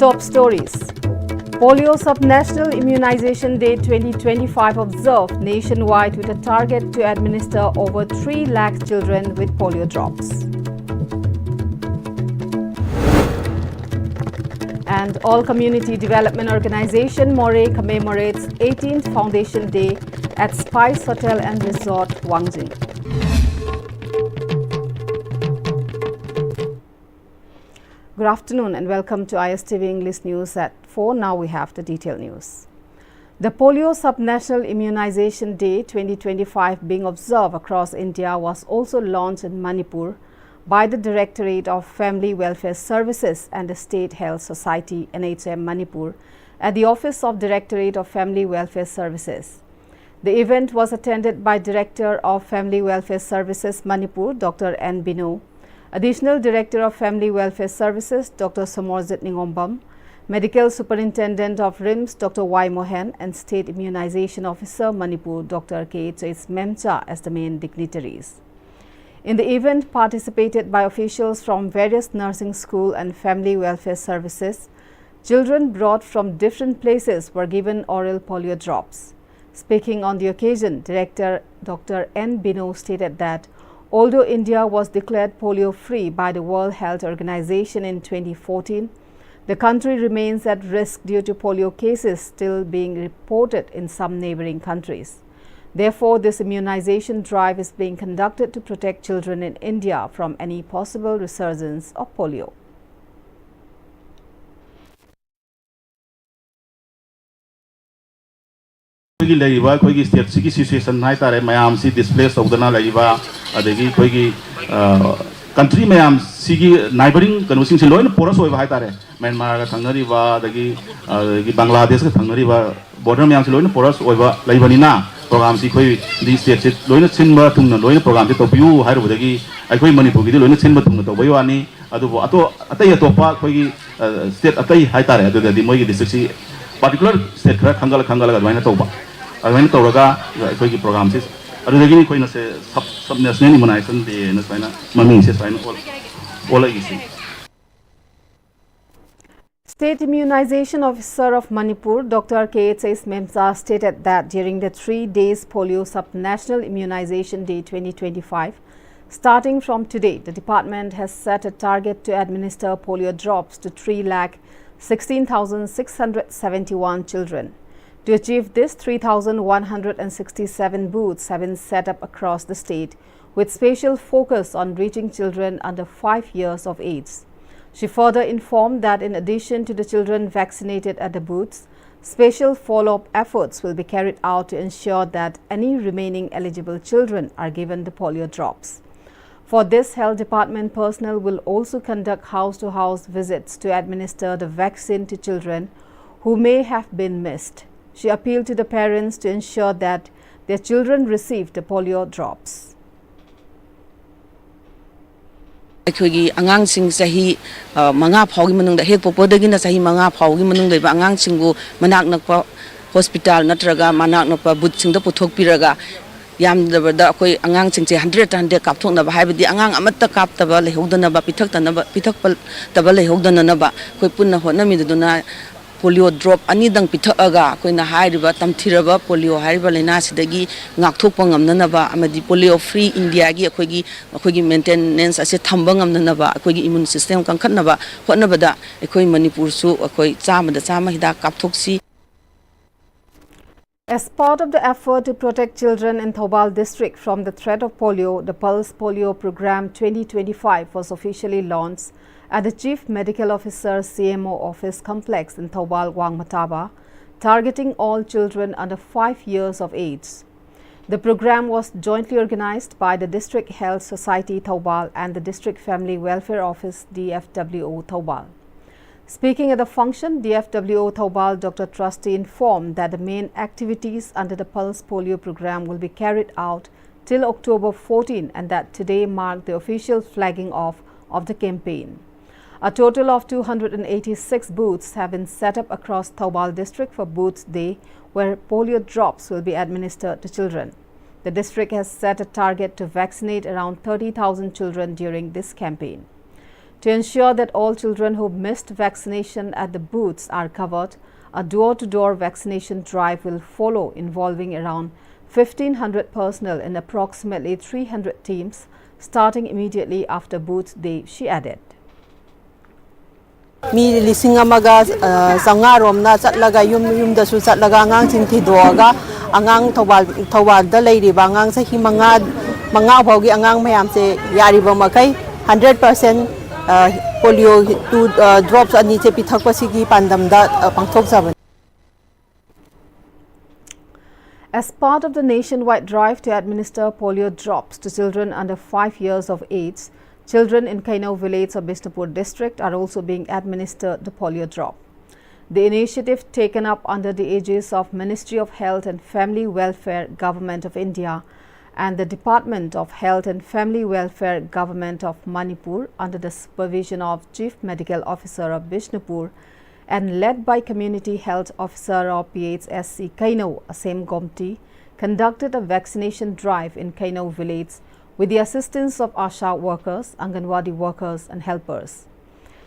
Top stories. Polio Sub-National Immunization Day 2025 observed nationwide with a target to administer over 3 lakh children with polio drops. And All Community Development Organization Moray commemorates 18th Foundation Day at Spice Hotel and Resort, Wangjing. Good afternoon and welcome to Istv English News at 4. Now we have the detailed news. The Polio Sub-National Immunization Day 2025 being observed across India was also launched in Manipur by the Directorate of Family Welfare Services and the State Health Society NHM Manipur at the Office of Directorate of Family Welfare Services. The event was attended by Director of Family Welfare Services Manipur, Dr. N. Bino, Additional Director of Family Welfare Services, Dr. Somorzit Ningombam, Medical Superintendent of RIMS, Dr. Y. Mohan, and State Immunization Officer Manipur, Dr. K.H.S. Memcha as the main dignitaries. In the event participated by officials from various nursing school and family welfare services, children brought from different places were given oral polio drops. Speaking on the occasion, Director Dr. N. Bino stated that although India was declared polio-free by the World Health Organization in 2014, the country remains at risk due to polio cases still being reported in some neighboring countries. Therefore, this immunization drive is being conducted to protect children in India from any possible resurgence of polio. State situation mayam si displaced of the country mayam sigi neighboring conversing si loin porous oi haitare Myanmar thangnariba dagi Bangladesh ka thangnariba border mayam si loin porous oiba laibanina program si khoi di state si loin sinba thungna loin program si topiu hairu dagi aikoi Manipur gi loin sinba thungna to boyani adu ato atai atopa khoi state atai haitare adu di moi gi district si particular state khara khangal ga baina toba again toraga khoi program si adu dagi khoi na se sub national immunization day na saina maming se saina all isi. State Immunization Officer of Manipur, Dr. K.H.S. Memcha, stated that during the 3 days Polio Sub-National Immunization Day 2025, starting from today, the department has set a target to administer polio drops to 3,16,671 children. To achieve this, 3,167 booths have been set up across the state with special focus on reaching children under 5 years of age. She further informed that in addition to the children vaccinated at the booths, special follow-up efforts will be carried out to ensure that any remaining eligible children are given the polio drops. For this, Health Department personnel will also conduct house-to-house visits to administer the vaccine to children who may have been missed. She appealed to the parents to ensure that their children receive the polio drops. Akhoi angang sing sahi manga phaugi manung da hek popodagi na sahi manga phaugi manung da angang singu manak nakpa hospital natraga manak nakpa but sing da puthok piraga yam da akhoi angang sing 100 kapthok na ba haibadi angang amatta kap taba lehodana ba pithak taba lehodana na ba khoi punna hona mi duna polio drop ani dang pithaga koina hairiba tamthiraba polio hairiba laina sidagi ngakthokpa ngamnanaba amadi polio free India gi akhoi maintenance ase thamba ngamnanaba akhoi immune system kankhatnaba hotnabada akhoi Manipur su akhoi chama hida kapthoksi. As part of the effort to protect children in Thoubal district from the threat of polio, the Pulse Polio Program 2025 was officially launched at the Chief Medical Officer CMO Office Complex in Thoubal, Wangmataba, targeting all children under 5 years of age. The program was jointly organized by the District Health Society Thoubal and the District Family Welfare Office DFWO Thoubal. Speaking at the function, DFWO Thoubal Dr. Trusty informed that the main activities under the Pulse Polio program will be carried out till October 14 and that today marked the official flagging off of the campaign. A total of 286 booths have been set up across Thoubal district for Booths Day, where polio drops will be administered to children. The district has set a target to vaccinate around 30,000 children during this campaign. To ensure that all children who missed vaccination at the booths are covered, a door-to-door vaccination drive will follow, involving around 1,500 personnel in approximately 300 teams, starting immediately after booth day, she added. Mi lising amaga sanga romna chatlaga yum da su chatlaga angang ching thidoga angang thawal da leiri ba angang sa hi manga bhogi angang mayam se yari ba makai 100% polio drops ani che pithak pasigi pandam da pangthok jaban. As part of the nationwide drive to administer polio drops to children under 5 years of age, children in Kainau village of Bishnupur district are also being administered the polio drop. The initiative, taken up under the aegis of Ministry of Health and Family Welfare, Government of India, and the Department of Health and Family Welfare, Government of Manipur, under the supervision of Chief Medical Officer of Bishnupur and led by Community Health Officer of Ph.S.C. Kainau, Asem Gomti, conducted a vaccination drive in Kainau village with the assistance of ASHA workers, Anganwadi workers and helpers.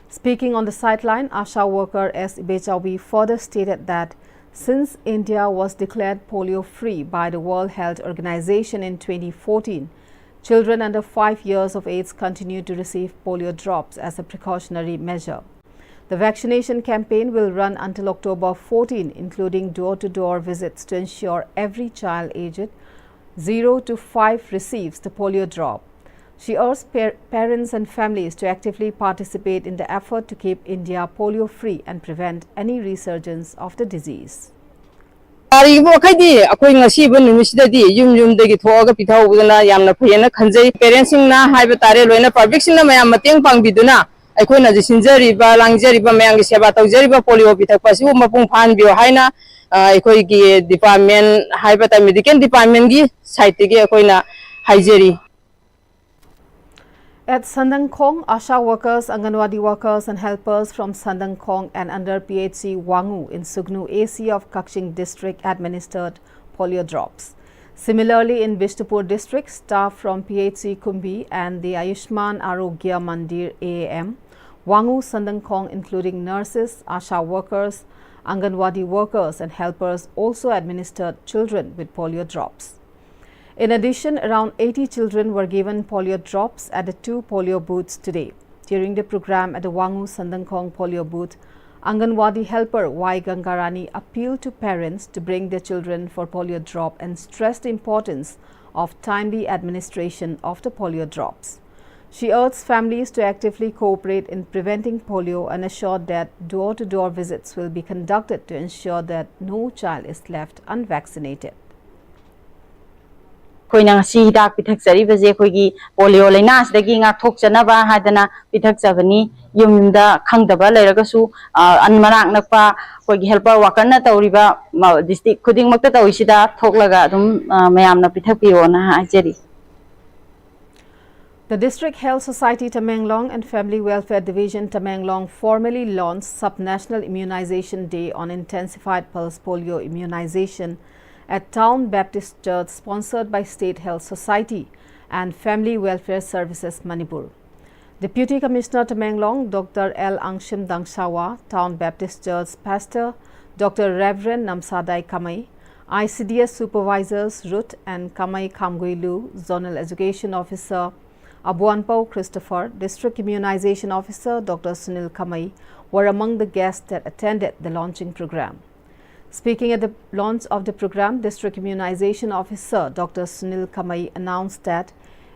Speaking on the sideline, ASHA worker S. Ibechawi further stated that since India was declared polio-free by the World Health Organization in 2014, children under 5 years of age continue to receive polio drops as a precautionary measure. The vaccination campaign will run until October 14, including door-to-door visits to ensure every child aged 0 to 5 receives the polio drop. She urged parents and families to actively participate in the effort to keep India polio-free and prevent any resurgence of the disease. ꯑꯩꯈꯣꯏꯅ ꯁꯤꯟꯖꯔꯤꯕ ꯂꯥꯡꯖꯔꯤꯕ ꯃꯌꯥꯝꯒꯤ ꯁꯦꯕꯥ ꯇꯧꯖꯔꯤꯕ polio ꯄꯤꯊꯛꯄ ꯑꯁꯤꯕꯨ ꯃꯄꯨꯡ ꯐꯥꯍꯟꯕꯤꯌꯨ ꯍꯥꯏꯅ ꯑꯩꯈꯣꯏꯒꯤ department ꯍꯥꯏꯕ ꯃꯦꯗꯤꯀꯦꯜ ꯗꯤꯄꯥꯔꯠꯃꯦꯟꯒꯤ ꯁꯥꯏꯠꯇꯒꯤ ꯑꯩꯈꯣꯏꯅ ꯍꯥꯏꯖꯔꯤ. At Sandangkhong, ASHA workers, Anganwadi workers and helpers from Sandangkhong and under PHC Wangu in Sugnu AC of Kakching district administered polio drops. Similarly, in Bishnupur district, staff from PHC Kumbi and the Ayushman Arogya Mandir AAM, Wangu, Sandangkhong, including nurses, ASHA workers, Anganwadi workers and helpers also administered children with polio drops. In addition, around 80 children were given polio drops at the 2 polio booths today. During the program at the Wangu Sandangkhong polio booth, Anganwadi helper Y. Gangarani appealed to parents to bring their children for polio drop and stressed the importance of timely administration of the polio drops. She urged families to actively cooperate in preventing polio and assured that door-to-door visits will be conducted to ensure that no child is left unvaccinated. ꯑꯩꯈꯣꯏꯅ ꯉꯁꯤ ꯍꯤꯗꯥꯛ ꯄꯤꯊꯛꯆꯔꯤꯕꯁꯦ ꯑꯩꯈꯣꯏꯒꯤ polio ꯂꯩꯅꯥꯁꯤꯗꯒꯤ ꯉꯥꯛꯊꯣꯛꯆꯅꯕ ꯍꯥꯏꯗꯅ ꯄꯤꯊꯛꯆꯕꯅꯤ. ꯌꯨꯝꯗ ꯈꯪꯗꯕ ꯂꯩꯔꯒꯁꯨ ꯃꯅꯥꯛ ꯅꯛꯄ ꯑꯩꯈꯣꯏꯒꯤ ꯍꯦꯜꯄꯔ ꯋꯥꯀꯔꯅ ꯇꯧꯔꯤꯕ ꯗꯤꯁꯇ꯭ꯔꯤꯛ ꯈꯨꯗꯤꯡꯃꯛꯇ ꯇꯧꯔꯤꯁꯤꯗ ꯊꯣꯛꯂꯒ ꯑꯗꯨꯝ ꯃꯌꯥꯝꯅ ꯄꯤꯊꯛꯄꯤꯌꯣꯅ ꯍꯥꯏꯖꯔꯤ. The District Health Society Tamenglong and Family Welfare Division Tamenglong formally launched Sub-National Immunization Day on Intensified Pulse Polio Immunization at Town Baptist Church, sponsored by State Health Society and Family Welfare Services Manipur. Deputy Commissioner Tamenglong, Dr. L. Angshim Dangshawa, Town Baptist Church Pastor Dr. Reverend Namsadai Kamai, ICDS Supervisors Ruth and Kamai Kamguilu, Zonal Education Officer Abuanpao Christopher, District Immunization Officer Dr. Sunil Kamai were among the guests that attended the launching program. Speaking at the launch of the program, District Immunization Officer Dr. Sunil Kamai announced that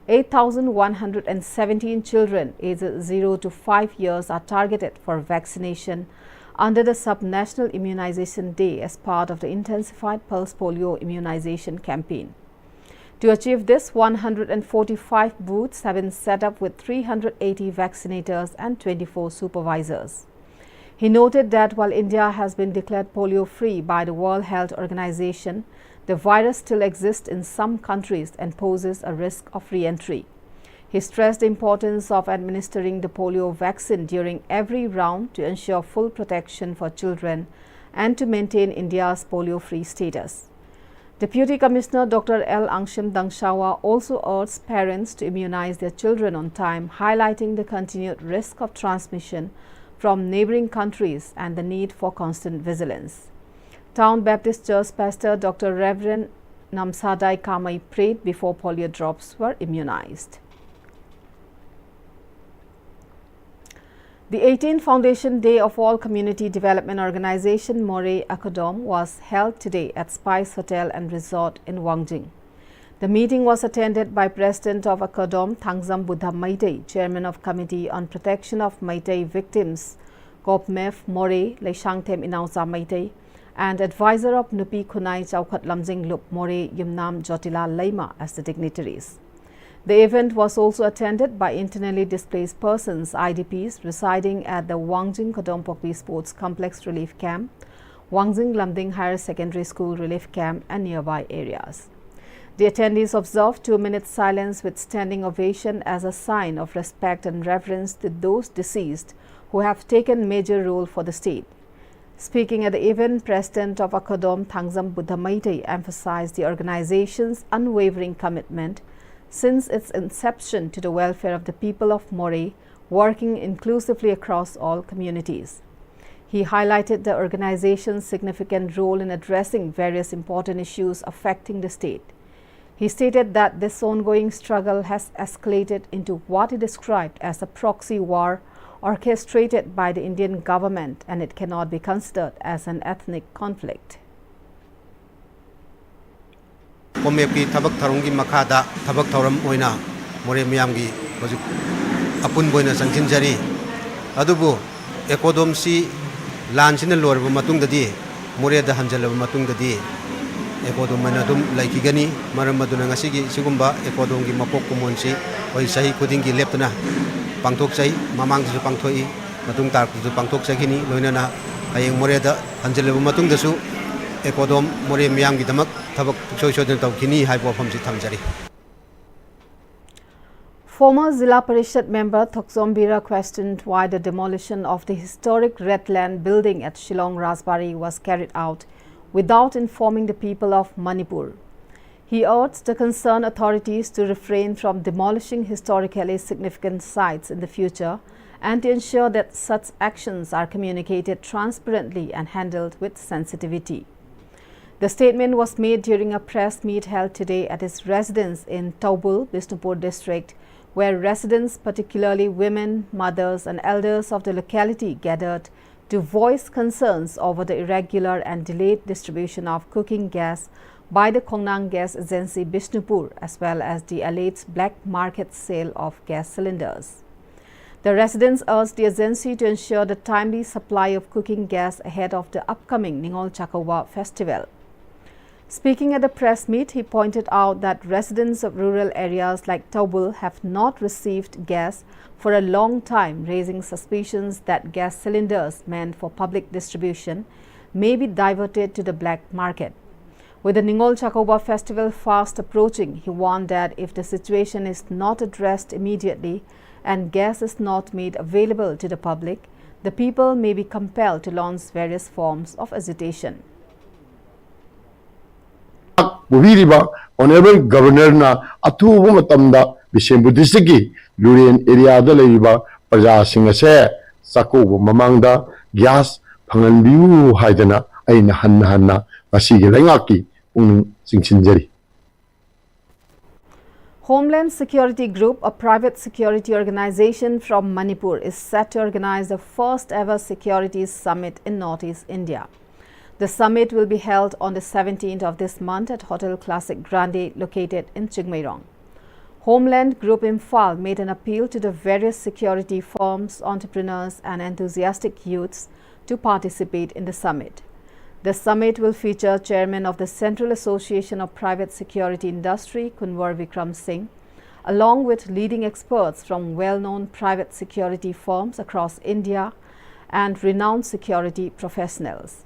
8,117 children aged 0 to 5 years are targeted for vaccination under the Sub-National Immunization Day as part of the Intensified Pulse Polio Immunization campaign. To achieve this, 145 booths have been set up with 380 vaccinators and 24 supervisors. He noted that while India has been declared polio-free by the World Health Organization, the virus still exists in some countries and poses a risk of re-entry. He stressed the importance of administering the polio vaccine during every round to ensure full protection for children and to maintain India's polio-free status. Deputy Commissioner Dr. L. Angshim Dangshawa also urged parents to immunize their children on time, highlighting the continued risk of transmission from neighboring countries and the need for constant vigilance. Town Baptist Church Pastor Dr. Reverend Namsadai Kamai prayed before polio drops were immunized. The 18th Foundation Day of All Community Development Organization More Akadom was held today at Spice Hotel and Resort in Wangjing. The meeting was attended by President of Akadom Thangzam Buddha Maitei, Chairman of Committee on Protection of Maitei Victims Gopmef More Leishangthem Inauza Maitei, and Advisor of Nupi Khunai Chaukat Lamjing Lup More Yumnam Jotila Leima as the dignitaries. The event was also attended by internally displaced persons, IDPs, residing at the Wangjing Kodompokpi Sports Complex Relief Camp, Wangjing Lamding Higher Secondary School Relief Camp and nearby areas. The attendees observed 2 minutes silence with standing ovation as a sign of respect and reverence to those deceased who have taken major role for the state. Speaking at the event, President of Akadom Thangzam Buddha Maitei emphasized the organization's unwavering commitment since its inception to the welfare of the people of More, working inclusively across all communities. He highlighted the organization's significant role in addressing various important issues affecting the state. He stated that this ongoing struggle has escalated into what he described as a proxy war orchestrated by the Indian government, and it cannot be considered as an ethnic conflict. Komepki thabak tharonggi makhada thabak thoram oina more miyamgi hojik apun boina sangchinjari adubu ekodom si lansina lorba matungdadi more da hanjalaba matungdadi ekodom manadum laikigani maram maduna ngasigi sigumba ekodom gi mapok kumonsi oi sahi kudingi leptuna pangthok sai mamang su pangthoi matung tar su pangthok sakini loinana ayeng more da hanjalaba matungdasu ekodom more miyamgi damak Former Zilla Parishad member Thoksom Bira questioned why the demolition of the historic Red Land building at Shillong Rasbari was carried out without informing the people of Manipur. He urged the concerned authorities to refrain from demolishing historically significant sites in the future and to ensure that such actions are communicated transparently and handled with sensitivity. The statement was made during a press meet held today at his residence in Taubul, Bishnupur district, where residents, particularly women, mothers and elders of the locality, gathered to voice concerns over the irregular and delayed distribution of cooking gas by the Kongnang Gas Agency Bishnupur, as well as the alleged black market sale of gas cylinders. The residents urged the agency to ensure the timely supply of cooking gas ahead of the upcoming Ningol Chakoba festival. Speaking at the press meet, he pointed out that residents of rural areas like Taubul have not received gas for a long time, raising suspicions that gas cylinders meant for public distribution may be diverted to the black market. With the Ningol Chakoba festival fast approaching, he warned that if the situation is not addressed immediately and gas is not made available to the public, the people may be compelled to launch various forms of agitation. Honorable Governor na atubu matamda Bishembu districti Lurian area da leiba praja singa se sakobo mamangda gas phanganbiu haidana aina hanna masigi laingaki singchinjari. Homeland Security Group, a private security organization from Manipur, is set to organize the first ever security summit in Northeast India. The summit will be held on the 17th of this month at Hotel Classic Grande located in Chingmairong. Homeland Group Imphal made an appeal to the various security firms, entrepreneurs and enthusiastic youths to participate in the summit. The summit will feature Chairman of the Central Association of Private Security Industry, Kunwar Vikram Singh, along with leading experts from well-known private security firms across India and renowned security professionals.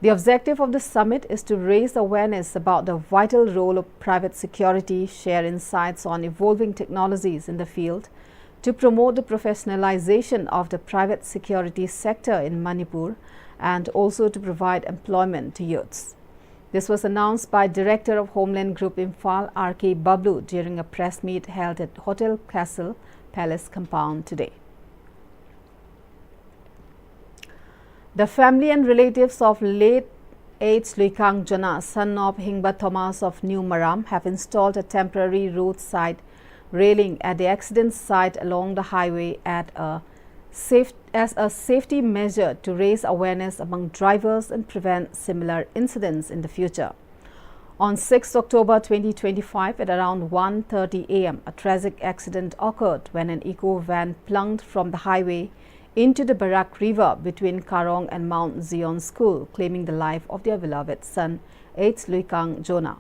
The objective of the summit is to raise awareness about the vital role of private security, share insights on evolving technologies in the field, to promote the professionalization of the private security sector in Manipur, and also to provide employment to youths. This was announced by Director of Homeland Group Imphal, R.K. Bablu, during a press meet held at Hotel Castle Palace compound today. The family and relatives of late H. Luikang Jona, son of Hingba Thomas of New Maram, have installed a temporary roadside railing at the accident site along the highway as a safety measure to raise awareness among drivers and prevent similar incidents in the future. On 6 October 2025 at around 1:30 a.m., a tragic accident occurred when an eco van plunged from the highway into the Barak River between Karong and Mount Zion School, claiming the life of their beloved son, H. Luikang Jona.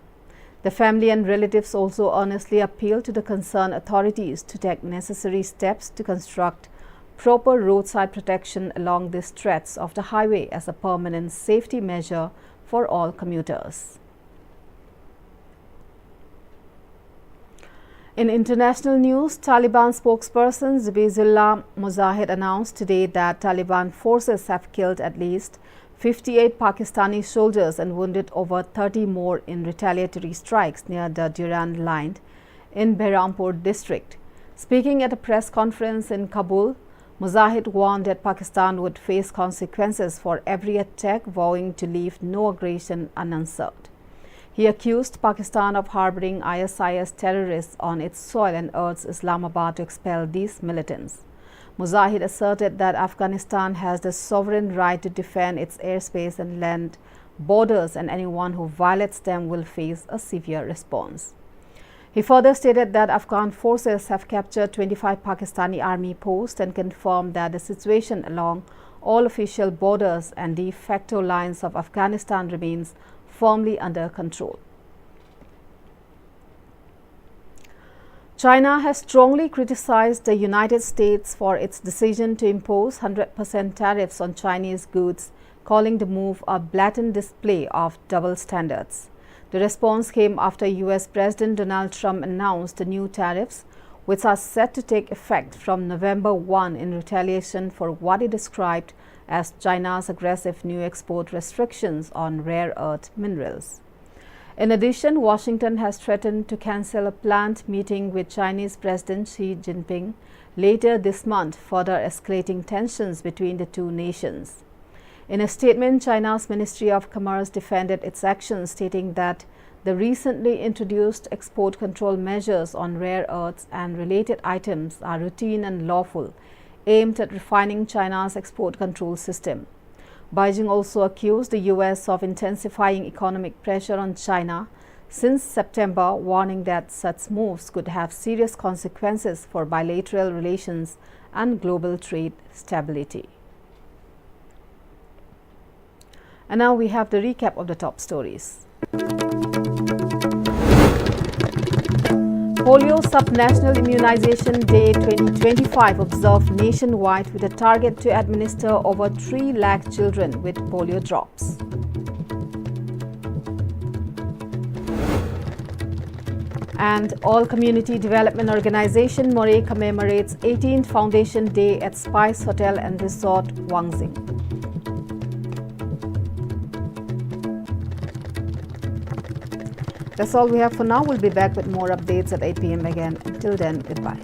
The family and relatives also earnestly appealed to the concerned authorities to take necessary steps to construct proper roadside protection along the stretch of the highway as a permanent safety measure for all commuters. In international news, Taliban spokesperson Zabihullah Mujahid announced today that Taliban forces have killed at least 58 Pakistani soldiers and wounded over 30 more in retaliatory strikes near the Durand Line in Behrampur district. Speaking at a press conference in Kabul, Mujahid warned that Pakistan would face consequences for every attack, vowing to leave no aggression unanswered. He accused Pakistan of harboring ISIS terrorists on its soil and urged Islamabad to expel these militants. Mujahid asserted that Afghanistan has the sovereign right to defend its airspace and land borders, and anyone who violates them will face a severe response. He further stated that Afghan forces have captured 25 Pakistani army posts and confirmed that the situation along all official borders and de facto lines of Afghanistan remains firmly under control. China has strongly criticized the United States for its decision to impose 100% tariffs on Chinese goods, calling the move a blatant display of double standards. The response came after US President Donald Trump announced the new tariffs, which are set to take effect from November 1 in retaliation for what he described as China's aggressive new export restrictions on rare earth minerals. In addition, Washington has threatened to cancel a planned meeting with Chinese President Xi Jinping later this month, further escalating tensions between the two nations. In a statement, China's Ministry of Commerce defended its actions, stating that the recently introduced export control measures on rare earths and related items are routine and lawful, aimed at refining China's export control system. Beijing also accused the US of intensifying economic pressure on China since September, warning that such moves could have serious consequences for bilateral relations and global trade stability. And now we have the recap of the top stories. Polio Subnational Immunization Day 2025 observed nationwide with a target to administer over 3 lakh children with polio drops. And All Community Development Organization Moray commemorates 18th Foundation Day at Spice Hotel and Resort, Wangzing. That's all we have for now. We'll be back with more updates at 8 p.m. again. Until then, goodbye.